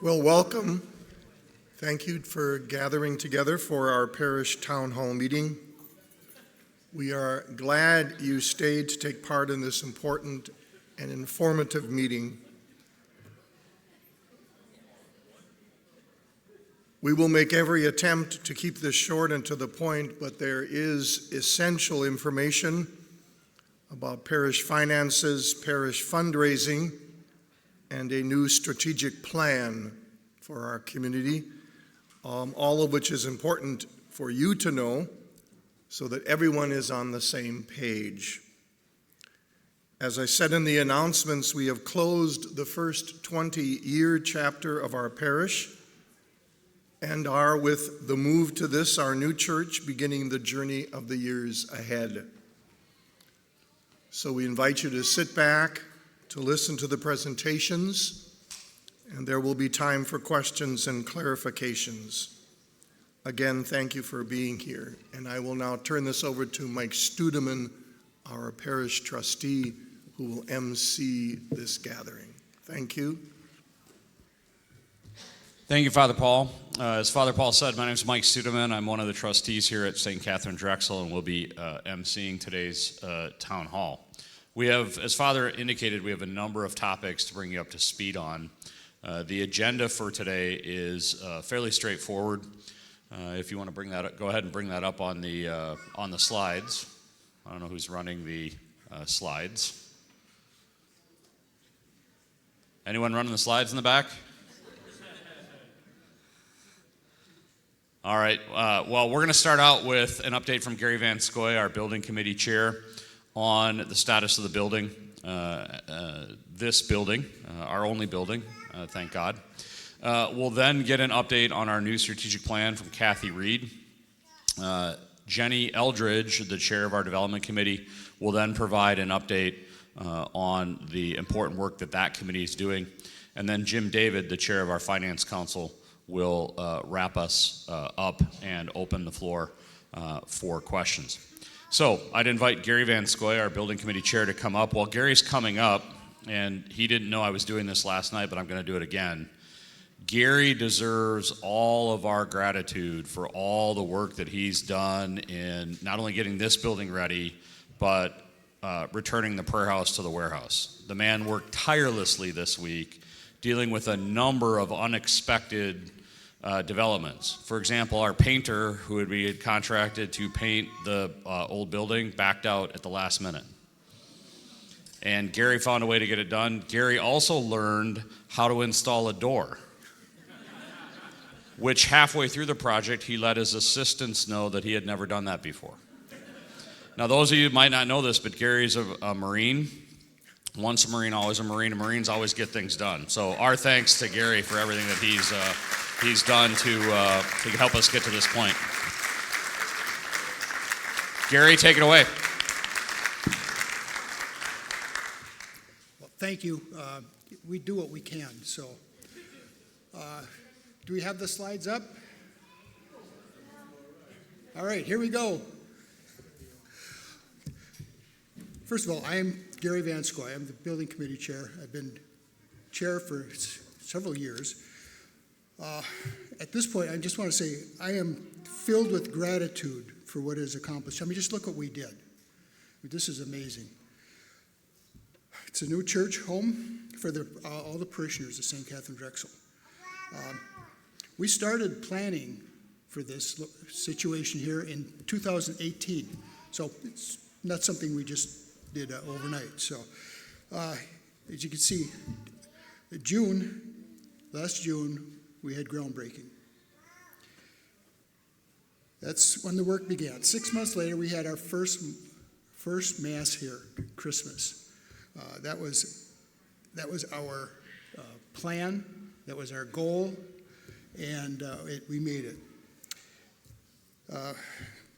Well, welcome. Thank you for gathering together for our parish town hall meeting. We are glad you stayed to take part in this important and informative meeting. We will make every attempt to keep this short and to the point, but there is essential information about parish finances, parish fundraising, and a new strategic plan for our community, all of which is important for you to know so that everyone is on the same page. As I said in the announcements, we have closed the first 20-year chapter of our parish and are, with the move to this, our new church, beginning the journey of the years ahead. So we invite you to sit back, to listen to the presentations, and there will be time for questions and clarifications. Again, thank you for being here. And I will now turn this over to Mike Studeman, our parish trustee, who will MC this gathering. Thank you. Thank you, Father Paul. As Father Paul said, my name is Mike Studeman. I'm one of the trustees here at St. Katharine Drexel, and we'll be emceeing today's town hall. We have, as Father indicated, we have a number of topics to bring you up to speed on. The agenda for today is fairly straightforward. If you want to bring that up, go ahead and bring that up on the slides. I don't know who's running the slides. Anyone running the slides in the back? All right. Well, we're going to start out with an update from Gary Van Scoy, our building committee chair, on the status of the building. This building, our only building, thank God. We'll then get an update on our new strategic plan from Kathy Reed. Jenny Eldridge, the chair of our development committee, will then provide an update on the important work that committee is doing. And then Jim David, the chair of our finance council, will wrap us up and open the floor for questions. So I'd invite Gary Van Scoy, our building committee chair, to come up. While Gary's coming up, and he didn't know I was doing this last night, but I'm going to do it again. Gary deserves all of our gratitude for all the work that he's done in not only getting this building ready, but returning the prayer house to the warehouse. The man worked tirelessly this week, dealing with a number of unexpected developments. For example, our painter, who we had contracted to paint the old building, backed out at the last minute. And Gary found a way to get it done. Gary also learned how to install a door, which halfway through the project, he let his assistants know that he had never done that before. Now, those of you who might not know this, but Gary's a Marine. Once a Marine, always a Marine, and Marines always get things done. So our thanks to Gary for everything that he's done to help us get to this point. Gary, take it away. Well, thank you. We do what we can. So, do we have the slides up? All right, here we go. First of all, I am Gary Van Scoy. I'm the building committee chair. I've been chair for several years. At this point, I just want to say I am filled with gratitude for what is accomplished. I mean, just look what we did. This is amazing. It's a new church home for all the parishioners of St. Katharine Drexel. We started planning for this situation here in 2018, so it's not something we just did overnight. So, as you can see, last June, we had groundbreaking. That's when the work began. 6 months later, we had our first Mass here, Christmas. That was our plan, that was our goal, and we made it.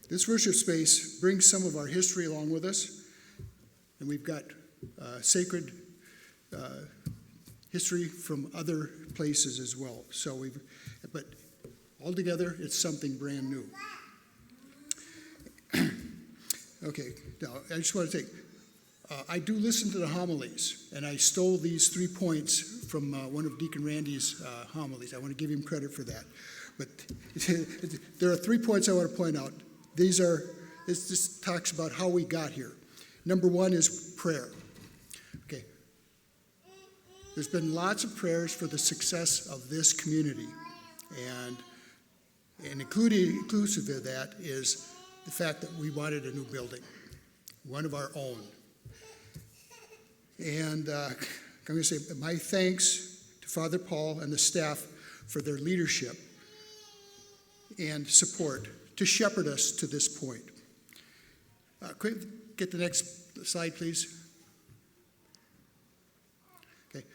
This worship space brings some of our history along with us, and we've got sacred history from other places as well. But altogether, it's something brand new. Okay, now I just want to take I do listen to the homilies, and I stole these 3 points from one of Deacon Randy's homilies. I want to give him credit for that. But there are 3 points I want to point out. This just talks about how we got here. Number 1 is prayer. Okay. There's been lots of prayers for the success of this community, and inclusive of that is the fact that we wanted a new building, one of our own. And I'm going to say my thanks to Father Paul and the staff for their leadership and support to shepherd us to this point. Could we get the next slide, please? Okay.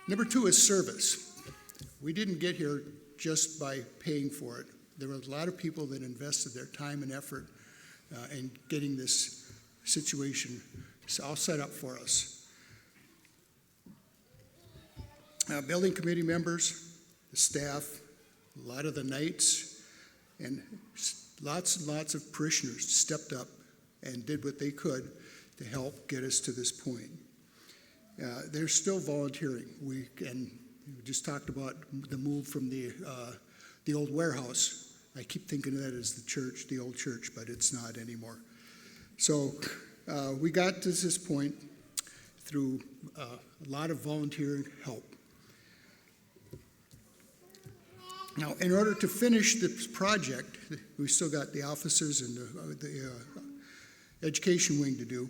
Number 2 is service. We didn't get here just by paying for it. There were a lot of people that invested their time and effort in getting this situation all set up for us. Building committee members, the staff, a lot of the knights, and lots and lots of parishioners stepped up and did what they could to help get us to this point. They're still volunteering. We just talked about the move from the old warehouse. I keep thinking of that as the church, the old church, but it's not anymore. So we got to this point through a lot of volunteer help. Now, in order to finish this project, we still got the offices and the education wing to do.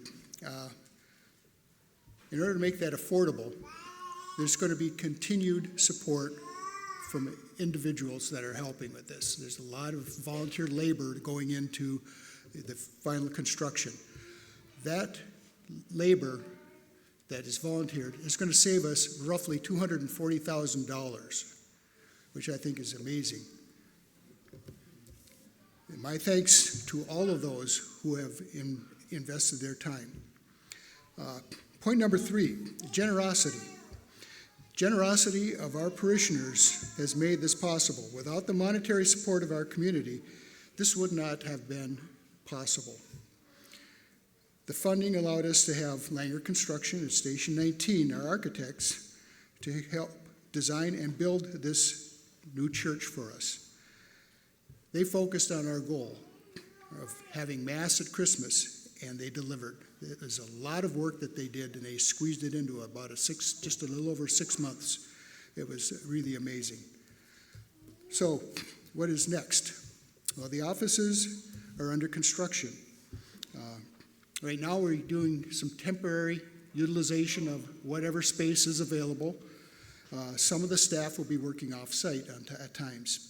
In order to make that affordable, there's going to be continued support from individuals that are helping with this. There's a lot of volunteer labor going into the final construction. That labor that is volunteered is going to save us roughly $240,000, which I think is amazing. And my thanks to all of those who have invested their time. Point number 3, generosity. Generosity of our parishioners has made this possible. Without the monetary support of our community, this would not have been possible. The funding allowed us to have Langer Construction and Station 19, our architects, to help design and build this new church for us. They focused on our goal of having Mass at Christmas, and they delivered. It was a lot of work that they did, and they squeezed it into about just a little over 6 months. It was really amazing. So, what is next? Well, the offices are under construction. Right now, we're doing some temporary utilization of whatever space is available. Some of the staff will be working off-site at times.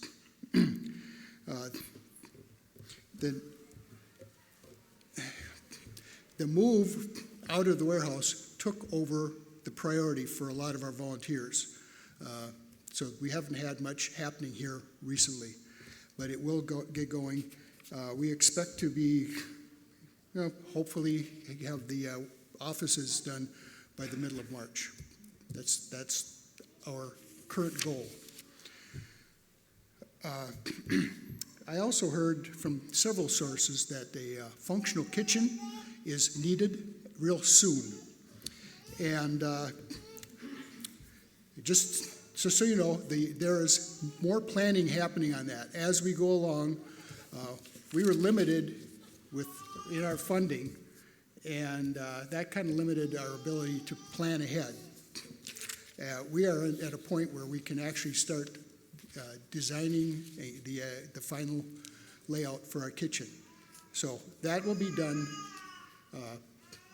The move out of the warehouse took over the priority for a lot of our volunteers. So we haven't had much happening here recently, but it will get going. We expect to be, hopefully have the offices done by the middle of March. That's our current goal. I also heard from several sources that a functional kitchen is needed real soon. And just so you know, there is more planning happening on that. As we go along, we were limited in our funding, and that kind of limited our ability to plan ahead. We are at a point where we can actually start designing the final layout for our kitchen. So that will be done.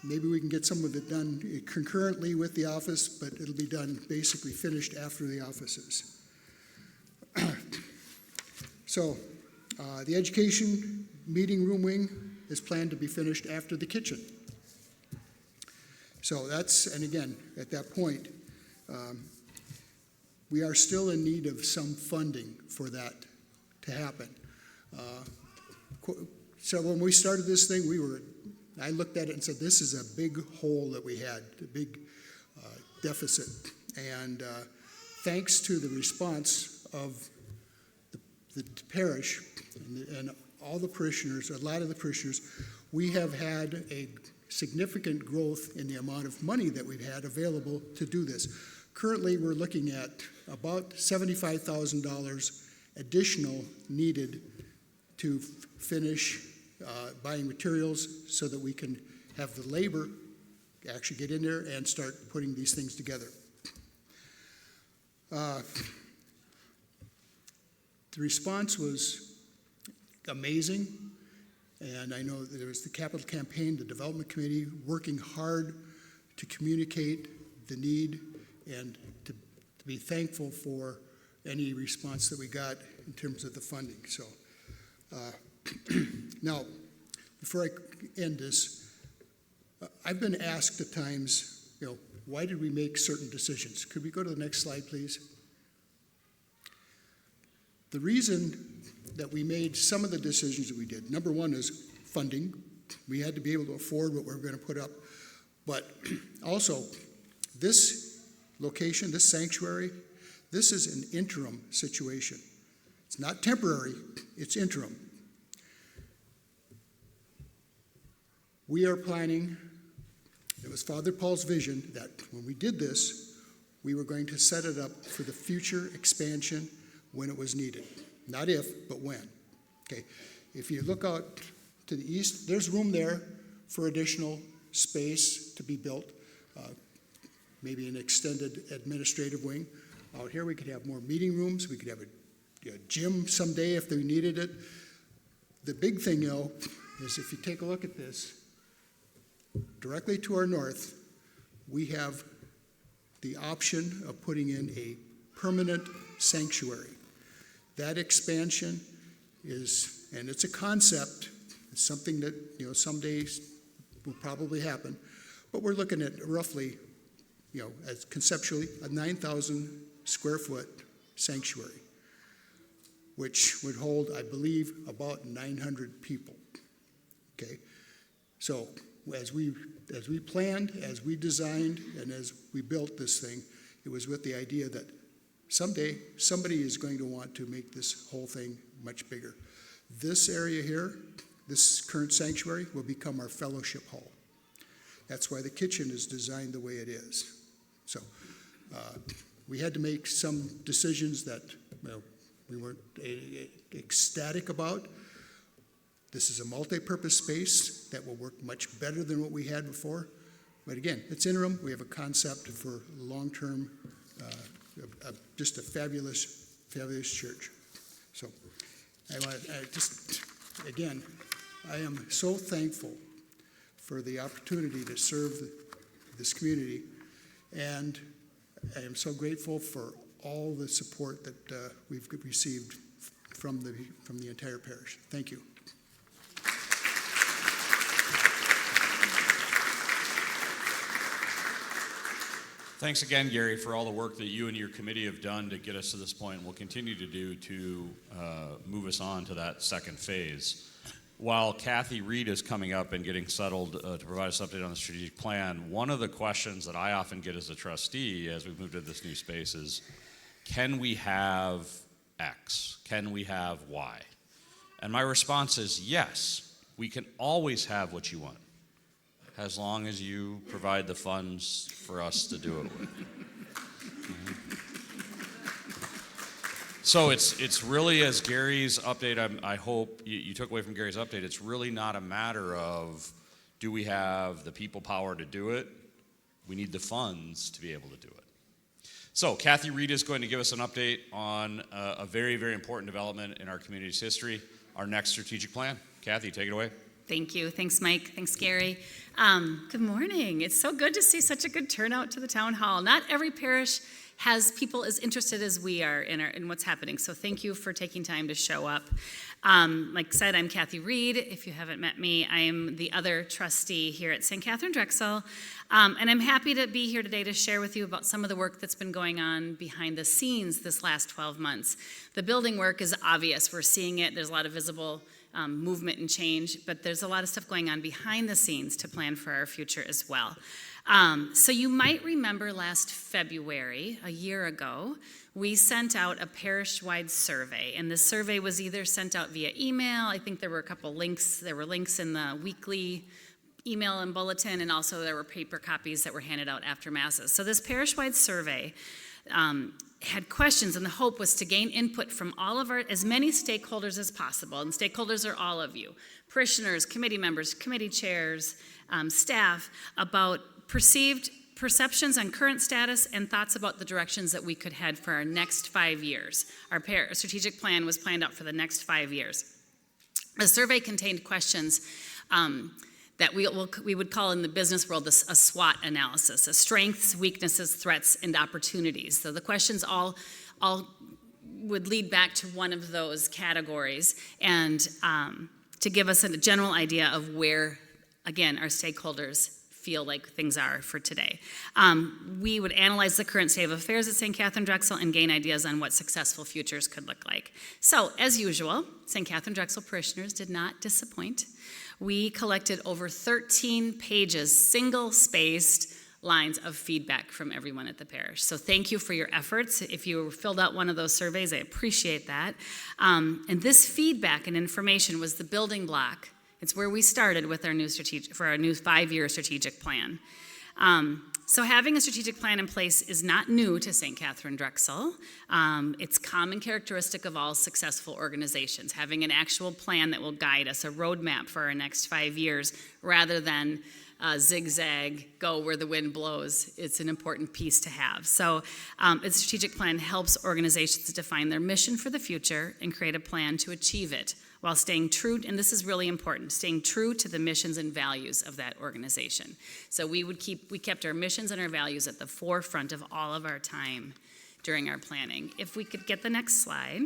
Maybe we can get some of it done concurrently with the office, but it'll be done basically finished after the offices. So the education meeting room wing is planned to be finished after the kitchen. So and again, at that point, we are still in need of some funding for that to happen. So when we started this thing, I looked at it and said, this is a big hole that we had, a big deficit. And thanks to the response of the parish and all the parishioners, a lot of the parishioners, we have had a significant growth in the amount of money that we've had available to do this. Currently, we're looking at about $75,000 additional needed to finish buying materials so that we can have the labor actually get in there and start putting these things together. The response was amazing, and I know that there was the capital campaign, the development committee, working hard to communicate the need and to be thankful for any response that we got in terms of the funding. So now, before I end this, I've been asked at times, why did we make certain decisions? Could we go to the next slide, please? The reason that we made some of the decisions that we did, number one is funding. We had to be able to afford what we were going to put up. But also, this location, this sanctuary, this is an interim situation. It's not temporary, it's interim. We are planning, it was Father Paul's vision that when we did this, we were going to set it up for the future expansion when it was needed. Not if, but when. Okay. If you look out to the east, there's room there for additional space to be built, maybe an extended administrative wing. Out here we could have more meeting rooms, we could have a gym someday if they needed it. The big thing, is if you take a look at this, directly to our north, we have the option of putting in a permanent sanctuary. That expansion is, and it's a concept, it's something that, someday will probably happen, but we're looking at roughly, as conceptually, a 9,000 square foot sanctuary, which would hold, I believe, about 900 people. Okay, so as we planned, as we designed, and as we built this thing, it was with the idea that someday somebody is going to want to make this whole thing much bigger. This area here, this current sanctuary, will become our fellowship hall. That's why the kitchen is designed the way it is. So we had to make some decisions that we weren't ecstatic about. This is a multi-purpose space that will work much better than what we had before. But again, it's interim. We have a concept for long-term, just a fabulous, fabulous church. So again, I am so thankful for the opportunity to serve this community, and I am so grateful for all the support that we've received from the entire parish. Thank you. Thanks again, Gary, for all the work that you and your committee have done to get us to this point and will continue to do to move us on to that second phase. While Kathy Reed is coming up and getting settled to provide us an update on the strategic plan, one of the questions that I often get as a trustee as we move to this new space is, can we have X? Can we have Y? And my response is yes, we can always have what you want, as long as you provide the funds for us to do it with. So it's really, as Gary's update, I hope you took away from Gary's update, it's really not a matter of, do we have the people power to do it? We need the funds to be able to do it. So Kathy Reed is going to give us an update on a very, very important development in our community's history, our next strategic plan. Kathy, take it away. Thank you. Thanks, Mike. Thanks, Gary. Good morning. It's so good to see such a good turnout to the town hall. Not every parish has people as interested as we are in what's happening. So thank you for taking time to show up. Like I said, I'm Kathy Reed. If you haven't met me, I am the other trustee here at St. Katharine Drexel. And I'm happy to be here today to share with you about some of the work that's been going on behind the scenes this last 12 months. The building work is obvious. We're seeing it. There's a lot of visible movement and change, but there's a lot of stuff going on behind the scenes to plan for our future as well. So you might remember last February, a year ago, we sent out a parish-wide survey, and the survey was either sent out via email. I think there were a couple links. There were links in the weekly email and bulletin, and also there were paper copies that were handed out after masses. So this parish-wide survey had questions, and the hope was to gain input from as many stakeholders as possible. And stakeholders are all of you, parishioners, committee members, committee chairs, staff, about perceptions on current status and thoughts about the directions that we could head for our next 5 years. Our strategic plan was planned out for the next 5 years. The survey contained questions that we would call in the business world a SWOT analysis, strengths, weaknesses, threats, and opportunities. So the questions all would lead back to one of those categories, and to give us a general idea of where, again, our stakeholders feel like things are for today. We would analyze the current state of affairs at St. Katharine Drexel and gain ideas on what successful futures could look like. So, as usual, St. Katharine Drexel parishioners did not disappoint. We collected over 13 pages, single-spaced lines of feedback from everyone at the parish. So thank you for your efforts. If you filled out one of those surveys, I appreciate that. And this feedback and information was the building block. It's where we started with our new 5-year strategic plan. So having a strategic plan in place is not new to St. Katharine Drexel. It's common characteristic of all successful organizations, having an actual plan that will guide us, a roadmap for our next 5 years, rather than zigzag, go where the wind blows. It's an important piece to have. So a strategic plan helps organizations define their mission for the future and create a plan to achieve it, while staying true, and this is really important, staying true to the missions and values of that organization. So we kept our missions and our values at the forefront of all of our time during our planning. If we could get the next slide.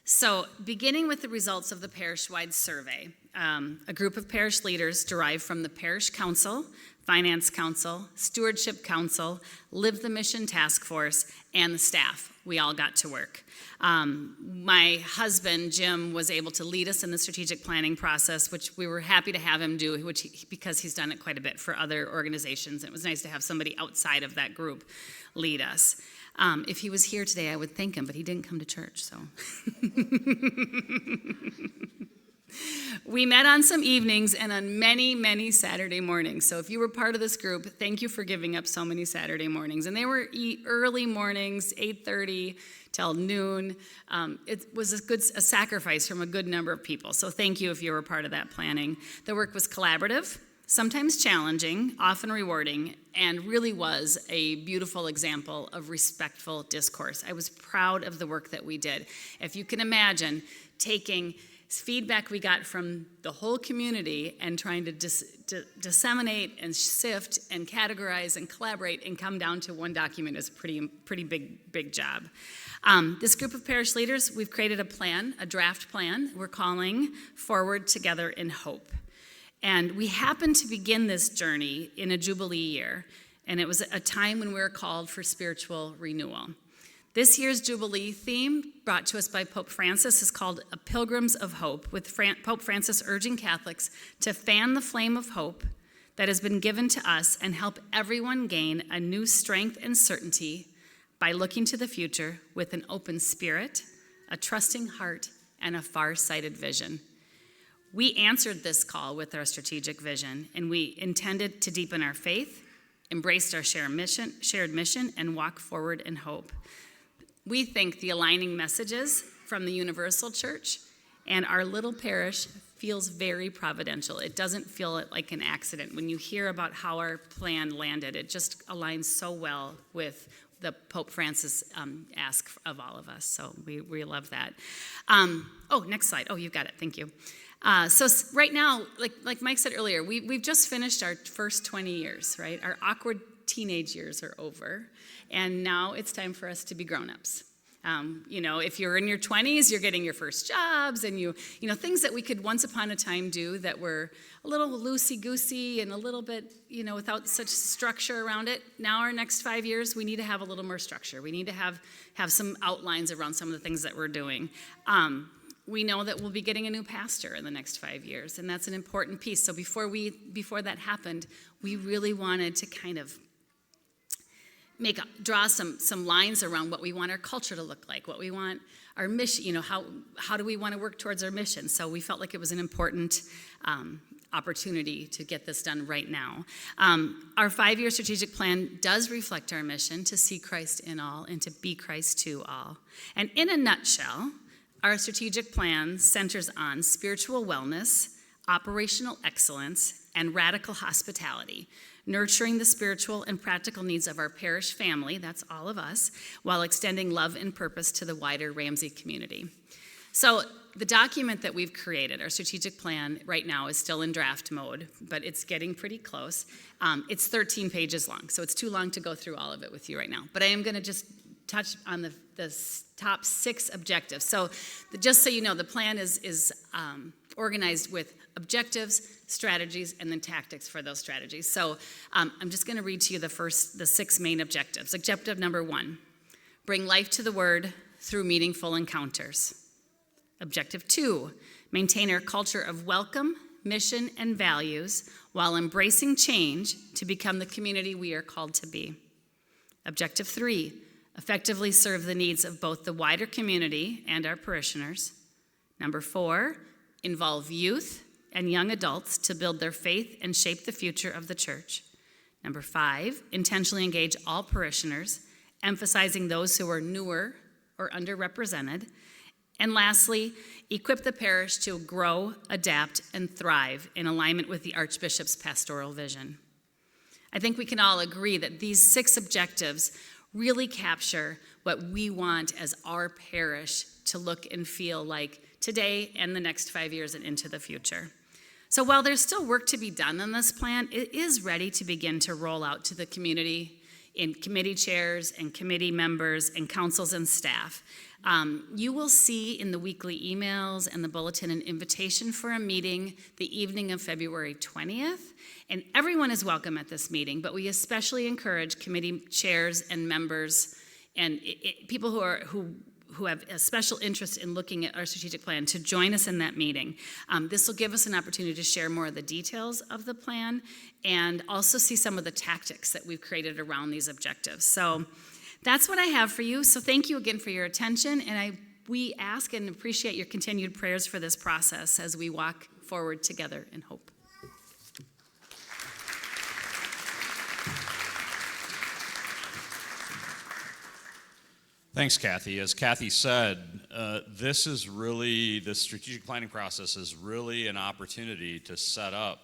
So beginning with the results of the parish-wide survey, a group of parish leaders derived from the Parish Council, Finance Council, Stewardship Council, Live the Mission Task Force, and the staff. We all got to work. My husband, Jim, was able to lead us in the strategic planning process, which we were happy to have him do, because he's done it quite a bit for other organizations. It was nice to have somebody outside of that group lead us. If he was here today, I would thank him, but he didn't come to church, so. We met on some evenings and on many, many Saturday mornings. So if you were part of this group, thank you for giving up so many Saturday mornings. And they were early mornings, 8:30 till noon. It was a sacrifice from a good number of people. So thank you if you were part of that planning. The work was collaborative, sometimes challenging, often rewarding, and really was a beautiful example of respectful discourse. I was proud of the work that we did. If you can imagine taking feedback we got from the whole community and trying to disseminate and sift and categorize and collaborate and come down to one document is a pretty big job. This group of parish leaders, we've created a plan, a draft plan we're calling Forward Together in Hope. And we happened to begin this journey in a Jubilee year, and it was a time when we were called for spiritual renewal. This year's Jubilee theme, brought to us by Pope Francis, is called A Pilgrims of Hope, with Pope Francis urging Catholics to fan the flame of hope that has been given to us and help everyone gain a new strength and certainty by looking to the future with an open spirit, a trusting heart, and a far-sighted vision. We answered this call with our strategic vision, and we intended to deepen our faith, embraced our shared mission, and walk forward in hope. We think the aligning messages from the Universal Church and our little parish feels very providential. It doesn't feel like an accident. When you hear about how our plan landed, it just aligns so well with the Pope Francis ask of all of us. So we love that. Next slide. Oh, you've got it. Thank you. So right now, like Mike said earlier, we've just finished our first 20 years, right? Our awkward teenage years are over, and now it's time for us to be grown-ups. If you're in your 20s, you're getting your first jobs, and things that we could once upon a time do that were a little loosey-goosey and a little bit, without such structure around it. Now our next 5 years, we need to have a little more structure. We need to have some outlines around some of the things that we're doing. We know that we'll be getting a new pastor in the next 5 years, and that's an important piece. So before that happened, we really wanted to kind of draw some lines around what we want our culture to look like, what we want our mission, how do we want to work towards our mission. So we felt like it was an important opportunity to get this done right now. Our 5-year strategic plan does reflect our mission to see Christ in all and to be Christ to all. And in a nutshell, our strategic plan centers on spiritual wellness, operational excellence, and radical hospitality, nurturing the spiritual and practical needs of our parish family, that's all of us, while extending love and purpose to the wider Ramsey community. So the document that we've created, our strategic plan right now, is still in draft mode, but it's getting pretty close. It's 13 pages long, so it's too long to go through all of it with you right now. But I am going to just touch on the top 6 objectives. So just so you know, the plan is organized with objectives, strategies, and then tactics for those strategies. So I'm just going to read to you the 6 main objectives. Objective number 1, bring life to the Word through meaningful encounters. Objective 2, maintain our culture of welcome, mission, and values while embracing change to become the community we are called to be. Objective 3, effectively serve the needs of both the wider community and our parishioners. Number 4, involve youth and young adults to build their faith and shape the future of the church. Number 5, intentionally engage all parishioners, emphasizing those who are newer or underrepresented. And lastly, equip the parish to grow, adapt, and thrive in alignment with the Archbishop's pastoral vision. I think we can all agree that these 6 objectives really capture what we want as our parish to look and feel like today and the next 5 years and into the future. So while there's still work to be done on this plan, it is ready to begin to roll out to the community in committee chairs and committee members and councils and staff. You will see in the weekly emails and the bulletin an invitation for a meeting the evening of February 20th. And everyone is welcome at this meeting, but we especially encourage committee chairs and members and people who have a special interest in looking at our strategic plan to join us in that meeting. This will give us an opportunity to share more of the details of the plan and also see some of the tactics that we've created around these objectives. So that's what I have for you. So thank you again for your attention, and we ask and appreciate your continued prayers for this process as we walk forward together in hope. Thanks, Kathy. As Kathy said, the strategic planning process is really an opportunity to set up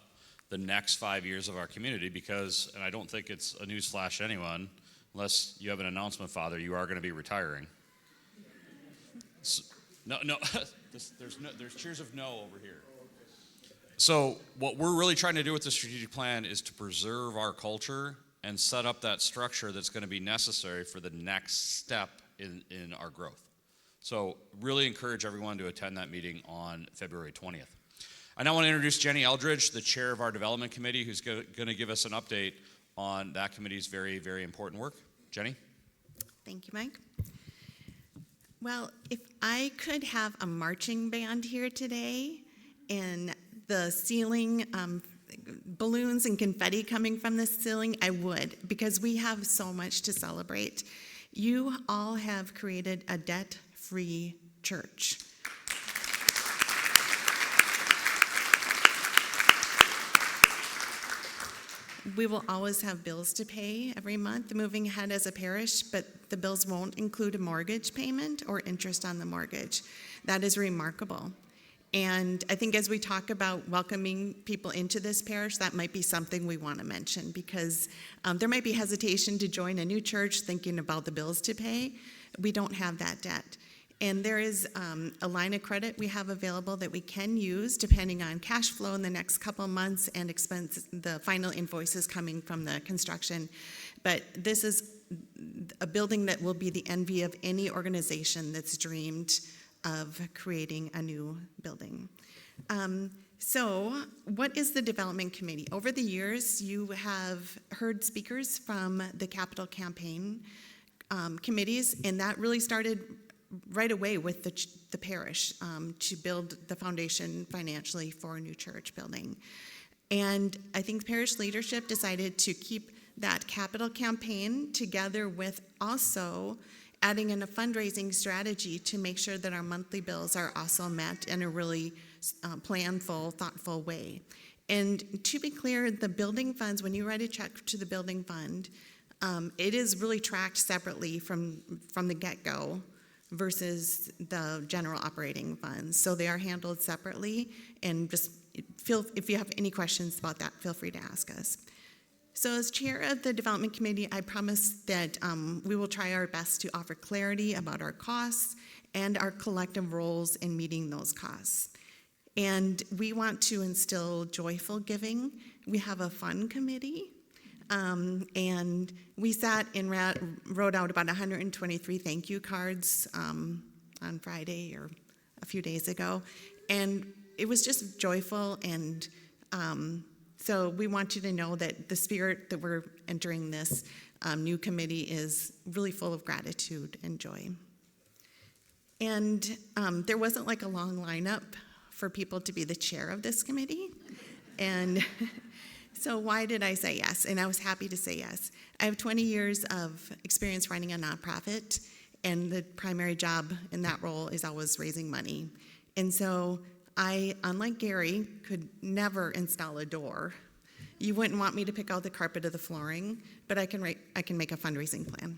the next 5 years of our community because, and I don't think it's a newsflash to anyone, unless you have an announcement, Father, you are going to be retiring. No, there's cheers of no over here. So what we're really trying to do with the strategic plan is to preserve our culture and set up that structure that's going to be necessary for the next step in our growth. So really encourage everyone to attend that meeting on February 20th. I now want to introduce Jenny Eldridge, the chair of our development committee, who's going to give us an update on that committee's very, very important work. Jenny? Thank you, Mike. Well, if I could have a marching band here today and the ceiling, balloons and confetti coming from the ceiling, I would, because we have so much to celebrate. You all have created a debt-free church. We will always have bills to pay every month moving ahead as a parish, but the bills won't include a mortgage payment or interest on the mortgage. That is remarkable. And I think as we talk about welcoming people into this parish, that might be something we want to mention because there might be hesitation to join a new church thinking about the bills to pay. We don't have that debt. And there is a line of credit we have available that we can use depending on cash flow in the next couple months and expense, the final invoices coming from the construction. But this is a building that will be the envy of any organization that's dreamed of creating a new building. So what is the development committee? Over the years, you have heard speakers from the capital campaign committees, and that really started right away with the parish to build the foundation financially for a new church building. And I think parish leadership decided to keep that capital campaign together with also adding in a fundraising strategy to make sure that our monthly bills are also met in a really planful, thoughtful way. And to be clear, the building funds, when you write a check to the building fund, it is really tracked separately from the get-go versus the general operating funds. So they are handled separately, and just if you have any questions about that, feel free to ask us. So as chair of the development committee, I promise that we will try our best to offer clarity about our costs and our collective roles in meeting those costs. And we want to instill joyful giving. We have a fun committee, and we sat and wrote out about 123 thank you cards on Friday or a few days ago. And it was just joyful, and so we want you to know that the spirit that we're entering this new committee is really full of gratitude and joy. And there wasn't like a long lineup for people to be the chair of this committee. And so why did I say yes? And I was happy to say yes. I have 20 years of experience running a nonprofit, and the primary job in that role is always raising money. And so I, unlike Gary, could never install a door. You wouldn't want me to pick out the carpet or the flooring, but I can make a fundraising plan.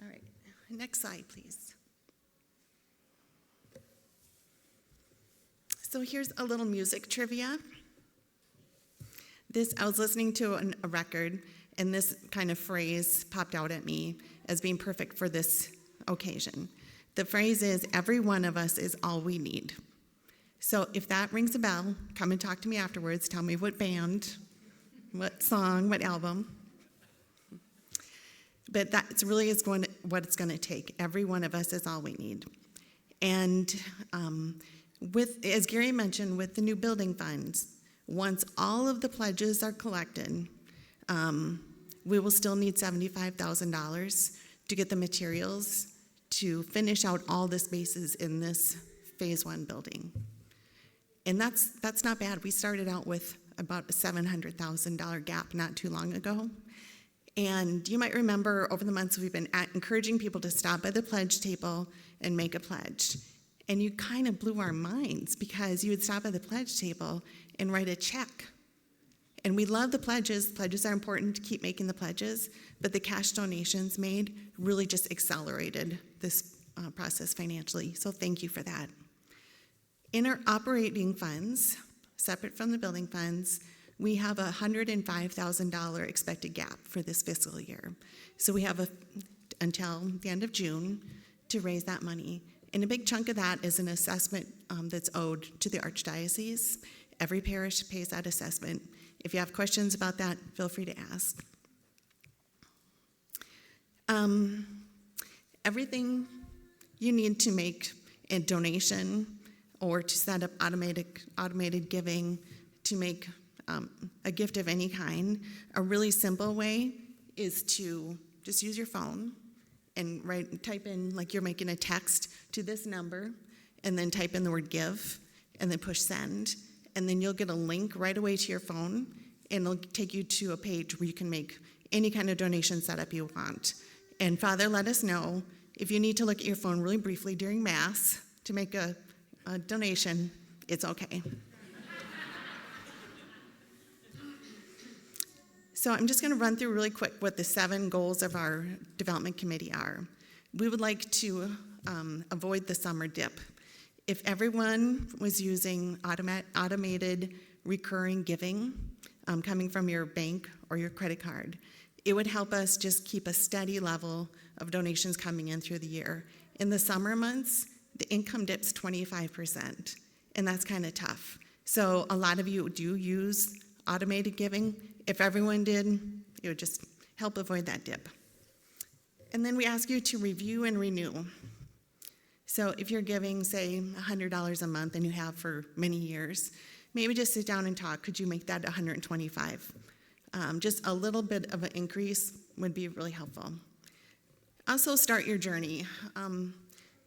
All right, next slide, please. So here's a little music trivia. I was listening to a record, and this kind of phrase popped out at me as being perfect for this occasion. The phrase is, every one of us is all we need. So if that rings a bell, come and talk to me afterwards. Tell me what band, what song, what album. But that's really what it's going to take. Every one of us is all we need. And as Gary mentioned, with the new building funds, once all of the pledges are collected, we will still need $75,000 to get the materials to finish out all the spaces in this phase 1 building. And that's not bad. We started out with about a $700,000 gap not too long ago. And you might remember over the months we've been encouraging people to stop by the pledge table and make a pledge. And you kind of blew our minds because you would stop at the pledge table and write a check. And we love the pledges. Pledges are important to keep making the pledges, but the cash donations made really just accelerated this process financially. So thank you for that. In our operating funds, separate from the building funds, we have a $105,000 expected gap for this fiscal year. So we have until the end of June to raise that money. And a big chunk of that is an assessment that's owed to the Archdiocese. Every parish pays that assessment. If you have questions about that, feel free to ask. Everything you need to make a donation or to set up automated giving, to make a gift of any kind, a really simple way is to just use your phone and type in, like you're making a text to this number, and then type in the word give, and then push send, and then you'll get a link right away to your phone, and it'll take you to a page where you can make any kind of donation setup you want. And Father, let us know if you need to look at your phone really briefly during Mass to make a donation, it's okay. So I'm just going to run through really quick what the 7 goals of our development committee are. We would like to avoid the summer dip. If everyone was using automated recurring giving coming from your bank or your credit card, it would help us just keep a steady level of donations coming in through the year. In the summer months, the income dips 25%, and that's kind of tough. So a lot of you do use automated giving. If everyone did, it would just help avoid that dip. And then we ask you to review and renew. So if you're giving, say, $100 a month and you have for many years, maybe just sit down and talk. Could you make that $125? Just a little bit of an increase would be really helpful. Also, start your journey.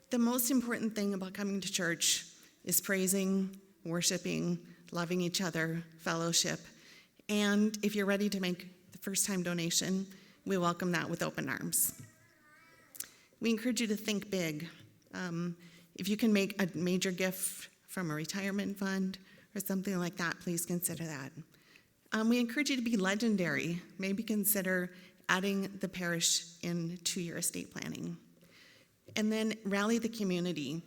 The most important thing about coming to church is praising, worshiping, loving each other, fellowship. And if you're ready to make the first-time donation, we welcome that with open arms. We encourage you to think big. If you can make a major gift from a retirement fund or something like that, please consider that. We encourage you to be legendary. Maybe consider adding the parish into your estate planning. And then rally the community.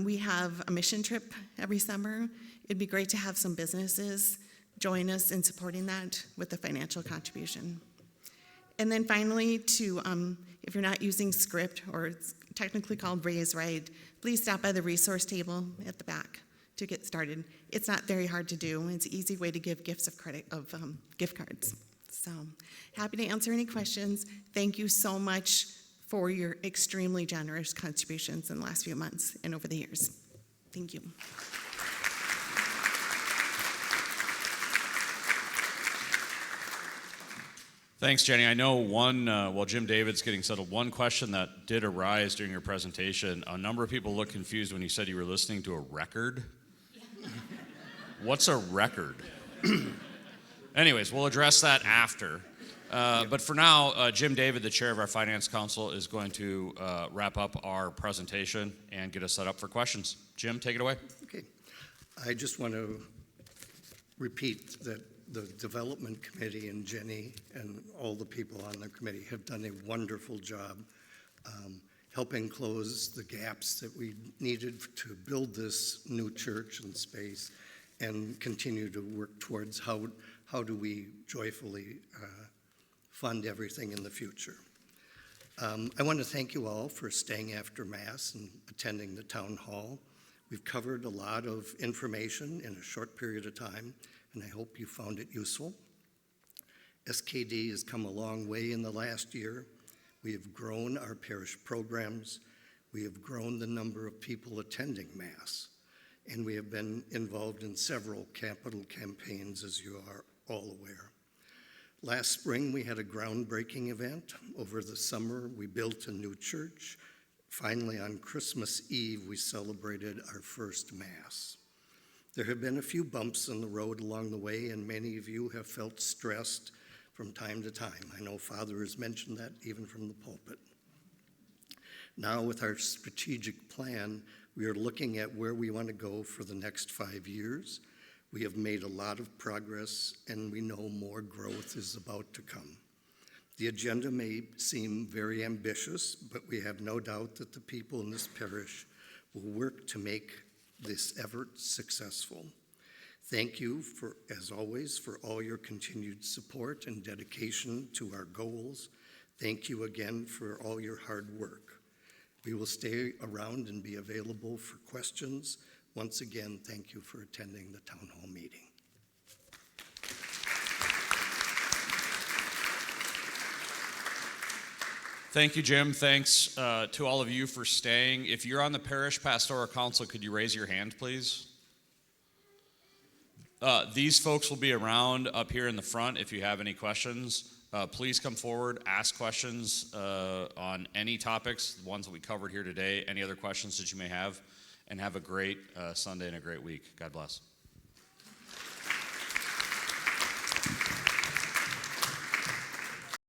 We have a mission trip every summer. It'd be great to have some businesses join us in supporting that with a financial contribution. And then finally, if you're not using Script, or it's technically called Raise Right, please stop by the resource table at the back to get started. It's not very hard to do. It's an easy way to give gifts of gift cards. So happy to answer any questions. Thank you so much for your extremely generous contributions in the last few months and over the years. Thank you. Thanks, Jenny. I know while Jim David's getting settled, one question that did arise during your presentation, a number of people looked confused when you said you were listening to a record. What's a record? Anyways, we'll address that after. But for now, Jim David, the chair of our Finance Council, is going to wrap up our presentation and get us set up for questions. Jim, take it away. Okay. I just want to repeat that the Development Committee and Jenny and all the people on the committee have done a wonderful job helping close the gaps that we needed to build this new church and space and continue to work towards how do we joyfully fund everything in the future. I want to thank you all for staying after Mass and attending the town hall. We've covered a lot of information in a short period of time, and I hope you found it useful. SKD has come a long way in the last year. We have grown our parish programs. We have grown the number of people attending Mass, and we have been involved in several capital campaigns, as you are all aware. Last spring, we had a groundbreaking event. Over the summer, we built a new church. Finally, on Christmas Eve, we celebrated our first Mass. There have been a few bumps in the road along the way, and many of you have felt stressed from time to time. I know Father has mentioned that even from the pulpit. Now, with our strategic plan, we are looking at where we want to go for the next 5 years. We have made a lot of progress, and we know more growth is about to come. The agenda may seem very ambitious, but we have no doubt that the people in this parish will work to make this effort successful. Thank you, as always, for all your continued support and dedication to our goals. Thank you again for all your hard work. We will stay around and be available for questions. Once again, thank you for attending the town hall meeting. Thank you, Jim. Thanks to all of you for staying. If you're on the Parish Pastoral Council, could you raise your hand, please? These folks will be around up here in the front if you have any questions. Please come forward, ask questions on any topics, the ones that we covered here today, any other questions that you may have, and have a great Sunday and a great week. God bless.